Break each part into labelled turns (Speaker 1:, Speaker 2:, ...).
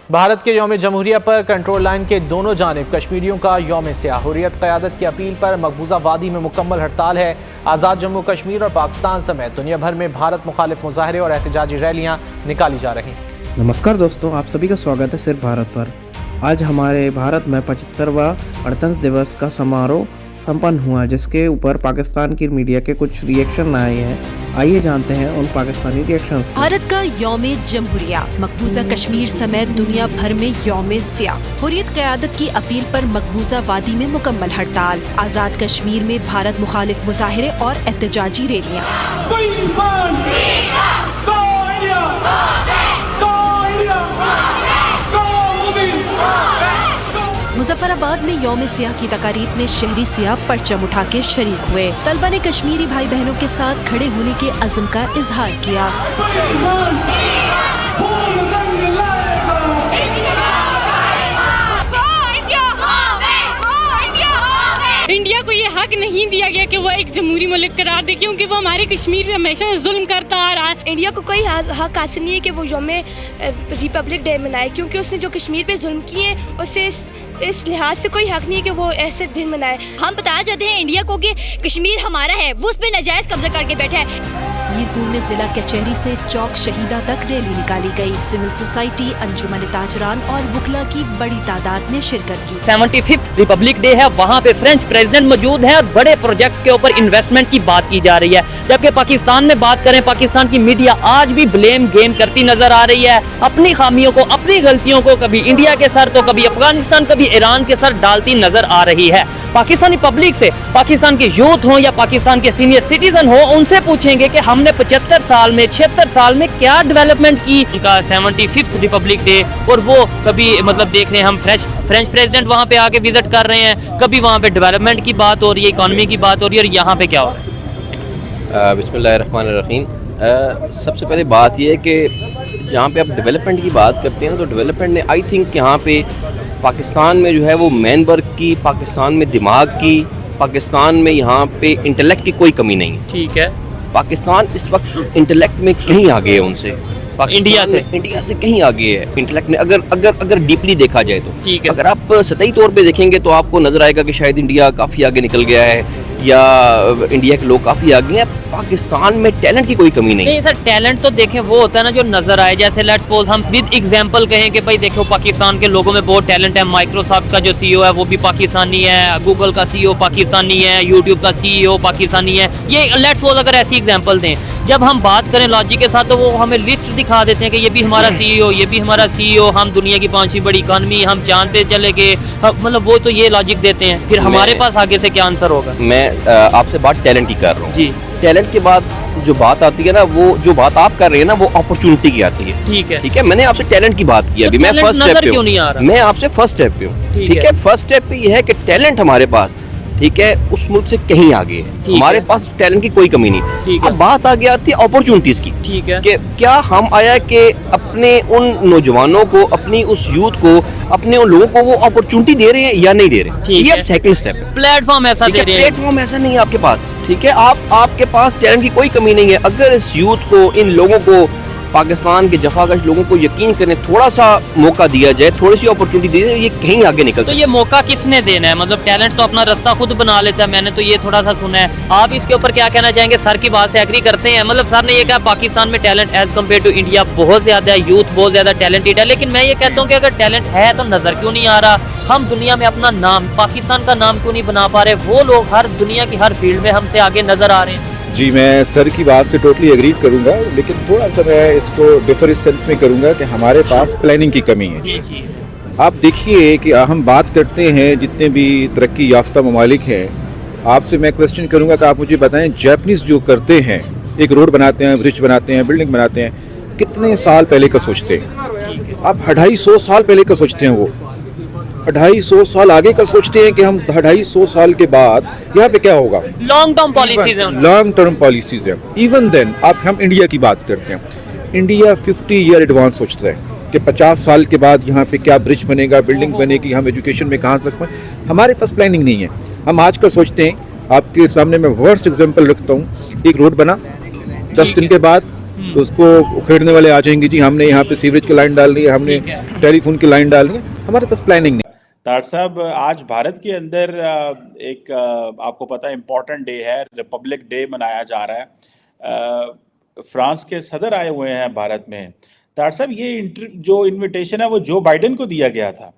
Speaker 1: भारत के यौम जमहूरिया पर कंट्रोल लाइन के दोनों जानिब कश्मीरियों का यौम सियाह। हुर्रियत क़यादत की अपील पर मकबूजा वादी में मुकम्मल हड़ताल है। आज़ाद जम्मू कश्मीर और पाकिस्तान समेत दुनिया भर में भारत मुखालिफ मुजाहरे और एहतजाजी रैलियाँ निकाली जा रही हैं।
Speaker 2: नमस्कार दोस्तों, आप सभी का स्वागत है सिर्फ भारत पर। आज हमारे भारत में 75वां गणतंत्र दिवस का समारोह संपन्न हुआ, जिसके ऊपर पाकिस्तान की मीडिया के कुछ रिएक्शन आए हैं। आइए जानते हैं उन पाकिस्तानी रिएक्शंस।
Speaker 3: भारत का यौम जमहूरिया, मकबूजा कश्मीर समेत दुनिया भर में यौम सियाह। हुर्रियत क़यादत की अपील पर मकबूजा वादी में मुकम्मल हड़ताल। आज़ाद कश्मीर में भारत मुखालिफ मुजाहरे और एहतजाजी रैलियाँ। मुजफ्फराबाद में यौम सियाह की तकारीब में शहरी सियाह परचम उठा के शरीक हुए। तलबा ने कश्मीरी भाई बहनों के साथ खड़े होने के अज़्म का इजहार किया।
Speaker 4: इंडिया को ये हक नहीं दिया गया कि वो एक जमहूरी मुल्क करार दे, क्योंकि वो हमारे कश्मीर पे हमेशा जुल्म करता आ रहा है।
Speaker 5: इंडिया को कोई हक हासिल नहीं है कि वो यौम रिपब्लिक डे मनाए, क्योंकि उसने जो कश्मीर पे जुल्म किए हैं उससे इस लिहाज से कोई हक नहीं है कि वो ऐसे दिन मनाए।
Speaker 6: हम बताया जाते हैं इंडिया को कि कश्मीर हमारा है, वो उस पर नाजायज कब्जा करके बैठा है।
Speaker 3: मीरपुर में जिला कचहरी से चौक शहीदा तक रैली निकाली गई। सिविल सोसाइटी, अंजुमन ताजरान और वुकला की बड़ी तादाद ने शिरकत की।
Speaker 7: 75th रिपब्लिक डे है, वहाँ पे फ्रेंच प्रेसिडेंट मौजूद है और बड़े प्रोजेक्ट्स के ऊपर इन्वेस्टमेंट की बात की जा रही है। जबकि पाकिस्तान में बात करें, पाकिस्तान की मीडिया आज भी ब्लेम गेम करती नजर आ रही है। अपनी खामियों को, अपनी गलतियों को कभी इंडिया के सर तो कभी अफगानिस्तान, कभी ईरान के सर डालती नजर आ रही है। पाकिस्तानी पब्लिक से, पाकिस्तान के यूथ हो या पाकिस्तान के सीनियर सिटीजन हो, उनसे पूछेंगे कि हमने 75 साल में, 76 साल में क्या डेवलपमेंट की। उनका 75th रिपब्लिक डे, और वो कभी मतलब देख रहे हैं हम फ्रेंच प्रेसिडेंट वहाँ पे आके विजिट कर रहे हैं, कभी वहाँ पे डेवलपमेंट की बात हो रही है, इकोनॉमी की बात हो रही है, और यहाँ पे क्या हो रहा है।
Speaker 8: बिस्मिल्लाहिर्रहमानिर्रहीम। सबसे पहले बात यह है कि जहाँ पे आप डेवलपमेंट की बात करते हैं ना, तो डेवलपमेंट ने आई थिंक यहाँ पे पाकिस्तान में जो है वो मैन वर्क की, पाकिस्तान में दिमाग की, पाकिस्तान में यहाँ पे इंटेलेक्ट की कोई कमी नहीं है।
Speaker 7: ठीक है,
Speaker 8: पाकिस्तान इस वक्त इंटेलेक्ट में कहीं आगे है उनसे, इंडिया से कहीं आगे है इंटेलेक्ट में। अगर डीपली देखा जाए तो
Speaker 7: ठीक है।
Speaker 8: अगर आप सतही तौर पे देखेंगे तो आपको नजर आएगा कि शायद इंडिया काफ़ी आगे निकल गया है, या इंडिया के लोग काफ़ी आगे हैं। पाकिस्तान में टैलेंट की कोई कमी नहीं
Speaker 7: सर, टैलेंट तो देखें वो होता है ना जो नजर आए। जैसे लेट्स सपोज हम विद एग्जांपल कहें कि भाई देखो पाकिस्तान के लोगों में बहुत टैलेंट है। माइक्रोसॉफ्ट का जो सीईओ है वो भी पाकिस्तानी है, गूगल का सीईओ पाकिस्तानी है, यूट्यूब का सीईओ पाकिस्तानी है। ये लेट्स सपोज अगर ऐसी एग्जांपल दें, जब हम बात करें लॉजिक के साथ तो वो हमें लिस्ट दिखा देते हैं कि ये भी हमारा सीईओ, ये भी हमारा सीईओ, हम दुनिया की 5वीं बड़ी इकॉनमी, हम जानते चले गए, मतलब वो तो ये लॉजिक देते हैं। फिर हमारे पास आगे से क्या आंसर होगा।
Speaker 8: मैं आपसे बात टैलेंट की कर रहा हूँ
Speaker 7: जी।
Speaker 8: टैलेंट के बाद जो बात आती है ना, वो जो बात आप कर रहे हैं ना, वो अपॉर्चुनिटी की आती है।
Speaker 7: ठीक है,
Speaker 8: मैंने आपसे टैलेंट की बात की अभी, मैं फर्स्ट स्टेप पे हूँ। मैं आपसे फर्स्ट स्टेप पे हूँ, ठीक है। फर्स्ट स्टेप पे ये है कि टैलेंट हमारे पास, ठीक है, उस मुल्क से कहीं आगे है। हमारे पास टैलेंट की कोई कमी नहीं। अब बात आगे आती है अपॉर्चुनिटीज की,
Speaker 7: ठीक है,
Speaker 8: कि क्या हम आया कि अपने उन नौजवानों को, अपनी उस यूथ को, अपने उन लोगों को वो अपॉर्चुनिटी दे रहे हैं या नहीं दे रहे। ये अब सेकंड स्टेप है।
Speaker 7: प्लेटफॉर्म ऐसा दे रहे हैं,
Speaker 8: प्लेटफॉर्म ऐसा नहीं है आपके पास, ठीक है। आपके पास टैलेंट की कोई कमी नहीं है। अगर इस यूथ को, इन लोगों को, पाकिस्तान के जफाकश लोगों को यकीन करें, थोड़ा सा मौका दिया जाए, थोड़ी सी अपॉर्चुनिटी दी जाए, ये कहीं आगे निकल सकते।
Speaker 7: तो ये मौका किसने देना है? मतलब टैलेंट तो अपना रास्ता खुद बना लेता है, मैंने तो ये थोड़ा सा सुना है। आप इसके ऊपर क्या कहना चाहेंगे? सर की बात से एग्री करते हैं? मतलब सर ने ये कहा पाकिस्तान में talent as compared to India बहुत ज्यादा है, यूथ बहुत ज्यादा टैलेंटेड है, लेकिन मैं ये कहता हूँ कि अगर टैलेंट है तो नजर क्यों नहीं आ रहा? हम दुनिया में अपना नाम, पाकिस्तान का नाम क्यों नहीं बना पा रहे? वो लोग हर दुनिया की हर फील्ड में हमसे आगे नजर आ रहे हैं।
Speaker 9: जी, मैं सर की बात से टोटली एग्री करूंगा, लेकिन थोड़ा सा मैं इसको डिफर इस सेंस में करूंगा कि हमारे पास प्लानिंग की कमी है। आप देखिए कि हम बात करते हैं जितने भी तरक्की याफ्ता ममालिक हैं, आपसे मैं क्वेश्चन करूंगा कि आप मुझे बताएं, जापानीज जो करते हैं, एक रोड बनाते हैं, ब्रिज बनाते हैं, बिल्डिंग बनाते हैं, कितने साल पहले का सोचते हैं? आप 250 साल पहले का सोचते हैं, वो 250 साल आगे का सोचते हैं कि हम 250 साल के बाद यहाँ पे क्या होगा।
Speaker 7: लॉन्ग टर्म पॉलिसीज हैं,
Speaker 9: लॉन्ग टर्म पॉलिसीज है। इवन देन हम इंडिया की बात करते हैं, इंडिया 50 ईयर एडवांस सोचता है कि 50 साल के बाद यहाँ पे क्या ब्रिज बनेगा, बिल्डिंग बनेगी, हम एजुकेशन में कहाँ तक। हमारे पास प्लानिंग नहीं है। हम आज का सोचते हैं, आपके सामने मैं वर्स्ट एग्जांपल रखता हूँ, एक रोड बना, 10 दिन के बाद तो उसको उखेड़ने वाले आ जाएंगे, जी हमने यहाँ पे सीवरेज की लाइन डाल दी है, हमने टेलीफोन की लाइन डाल दी है। हमारे पास प्लानिंग नहीं।
Speaker 10: तार साहब, आज भारत के अंदर एक आपको पता है इम्पोर्टेंट डे है, रिपब्लिक डे मनाया जा रहा है। फ्रांस के सदर आए हुए हैं भारत में। तार साहब, ये जो इनविटेशन है वो जो बाइडेन को दिया गया था।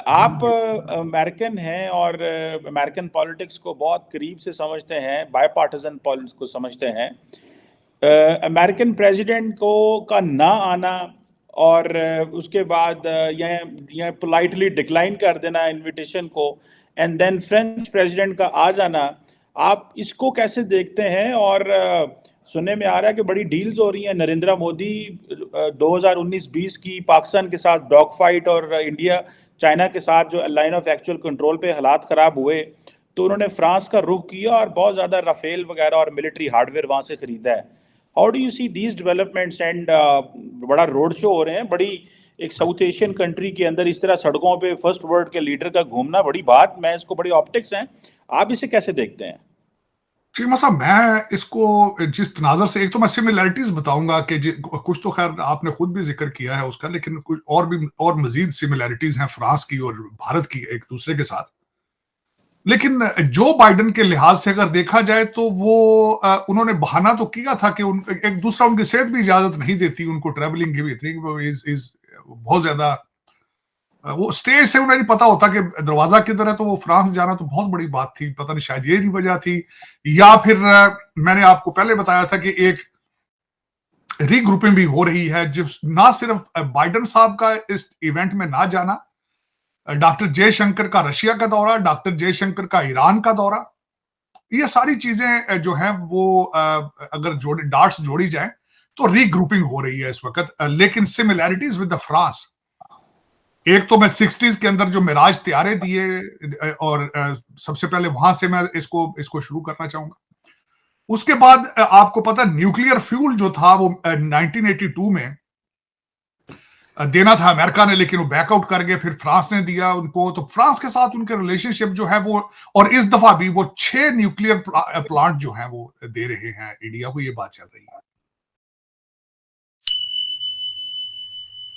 Speaker 10: आप अमेरिकन हैं और अमेरिकन पॉलिटिक्स को बहुत करीब से समझते हैं, बायपार्टिजन पॉलिटिक्स को समझते हैं। अमेरिकन प्रेसिडेंट को का ना आना और उसके बाद यह पोलाइटली डिक्लाइन कर देना इनविटेशन को, एंड देन फ्रेंच प्रेसिडेंट का आ जाना, आप इसको कैसे देखते हैं? और सुनने में आ रहा है कि बड़ी डील्स हो रही हैं। नरेंद्र मोदी 2019-20 की पाकिस्तान के साथ डॉग फाइट और इंडिया चाइना के साथ जो लाइन ऑफ एक्चुअल कंट्रोल पे हालात ख़राब हुए तो उन्होंने फ्रांस का रुख किया और बहुत ज़्यादा राफेल वगैरह और मिलिट्री हार्डवेयर वहाँ से ख़रीदा है। How do you see these developments? And बड़ा रोड शो हो रहे हैं, बड़ी एक साउथ एशियन कंट्री के अंदर इस तरह सड़कों पे फर्स्ट वर्ल्ड के लीडर का घूमना बड़ी बात, मैं इसको बड़ी ऑप्टिक्स हैं, आप इसे कैसे देखते हैं?
Speaker 11: चीमा साहब, मैं इसको जिस तनाजर से, एक तो मैं सिमिलैरिटीज बताऊंगा कि कुछ तो खैर आपने खुद भी जिक्र किया है उसका, लेकिन कुछ और मजीद सिमिलैरिटीज हैं फ्रांस की और भारत की एक दूसरे के साथ। लेकिन जो बाइडेन के लिहाज से अगर देखा जाए तो वो उन्होंने बहाना तो किया था कि एक दूसरा उनकी सेहत भी इजाजत नहीं देती उनको ट्रैवलिंग की भी इतनी, बहुत ज्यादा वो स्टेज से उन्हें नहीं पता होता कि दरवाजा किधर है, तो वो फ्रांस जाना तो बहुत बड़ी बात थी। पता नहीं शायद ये नहीं वजह थी, या फिर मैंने आपको पहले बताया था कि एक रीग्रुपिंग भी हो रही है, जिस ना सिर्फ बाइडेन साहब का इस इवेंट में ना जाना, डॉक्टर जयशंकर का रशिया का दौरा, डॉक्टर जयशंकर का ईरान का दौरा, ये सारी चीजें जो है वो अगर डार्ट्स जोड़ी जाए तो रीग्रुपिंग हो रही है इस वक्त। लेकिन सिमिलैरिटीज विद द फ्रांस, एक तो मैं 60s के अंदर जो मिराज त्यारे दिए और सबसे पहले वहां से मैं इसको शुरू करना चाहूंगा। उसके बाद आपको पता न्यूक्लियर फ्यूल जो था वो 1982 में देना था अमेरिका ने, लेकिन वो बैकआउट कर गए, फिर फ्रांस ने दिया उनको। तो फ्रांस के साथ उनके रिलेशनशिप जो है वो, और इस दफा भी वो 6 न्यूक्लियर प्लांट जो है वो दे रहे हैं इंडिया को, ये बात चल रही है।